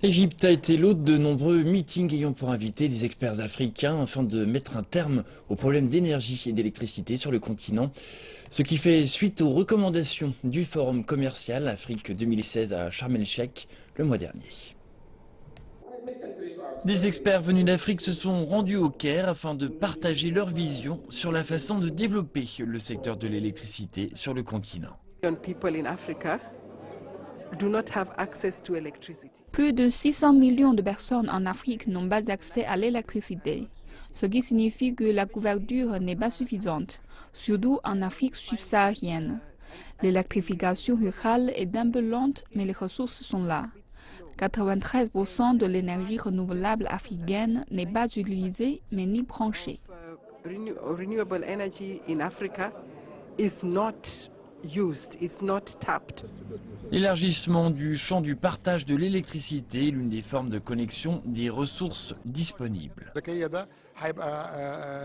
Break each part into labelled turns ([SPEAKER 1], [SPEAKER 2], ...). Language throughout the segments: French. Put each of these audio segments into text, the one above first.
[SPEAKER 1] L'Égypte a été l'hôte de nombreux meetings ayant pour invité des experts africains afin de mettre un terme aux problèmes d'énergie et d'électricité sur le continent, ce qui fait suite aux recommandations du Forum commercial Afrique 2016 à Sharm el-Sheikh le mois dernier. Des experts venus d'Afrique se sont rendus au Caire afin de partager leur vision sur la façon de développer le secteur de l'électricité sur le continent.
[SPEAKER 2] Plus de 600 millions de personnes en Afrique n'ont pas accès à l'électricité, ce qui signifie que la couverture n'est pas suffisante, surtout en Afrique subsaharienne. L'électrification rurale est un peu lente, mais les ressources sont là. 93% de l'énergie renouvelable africaine n'est pas utilisée, mais ni branchée.
[SPEAKER 1] L'élargissement du champ du partage de l'électricité est l'une des formes de connexion des ressources disponibles.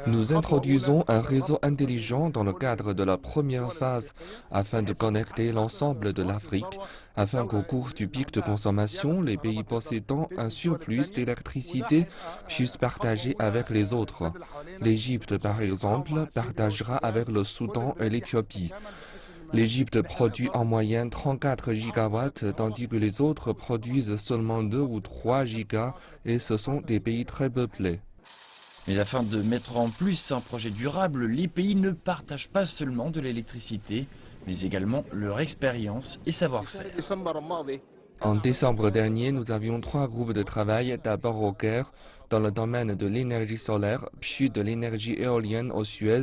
[SPEAKER 3] Nous introduisons un réseau intelligent dans le cadre de la première phase afin de connecter l'ensemble de l'Afrique, afin qu'au cours du pic de consommation, les pays possédant un surplus d'électricité puissent partager avec les autres. L'Égypte, par exemple, partagera avec le Soudan et l'Éthiopie. L'Égypte produit en moyenne 34 gigawatts, tandis que les autres produisent seulement 2 ou 3 gigas, et ce sont des pays très peuplés.
[SPEAKER 1] Mais afin de mettre en plus un projet durable, les pays ne partagent pas seulement de l'électricité, mais également leur expérience et savoir-faire.
[SPEAKER 3] En décembre dernier, nous avions 3 groupes de travail, d'abord au Caire, dans le domaine de l'énergie solaire, puis de l'énergie éolienne au Suez,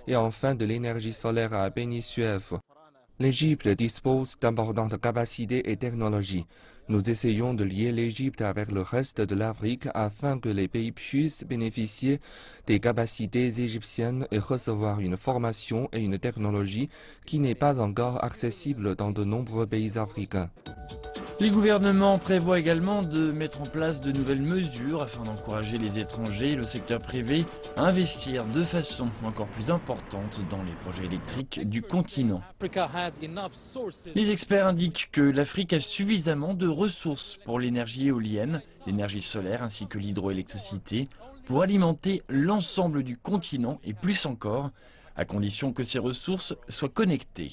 [SPEAKER 3] et enfin de l'énergie solaire à Beni Suef. L'Égypte dispose d'importantes capacités et technologies. Nous essayons de lier l'Égypte avec le reste de l'Afrique afin que les pays puissent bénéficier des capacités égyptiennes et recevoir une formation et une technologie qui n'est pas encore accessible dans de nombreux pays africains.
[SPEAKER 1] Les gouvernements prévoient également de mettre en place de nouvelles mesures afin d'encourager les étrangers et le secteur privé à investir de façon encore plus importante dans les projets électriques du continent. Les experts indiquent que l'Afrique a suffisamment de ressources pour l'énergie éolienne, l'énergie solaire ainsi que l'hydroélectricité pour alimenter l'ensemble du continent et plus encore, à condition que ces ressources soient connectées.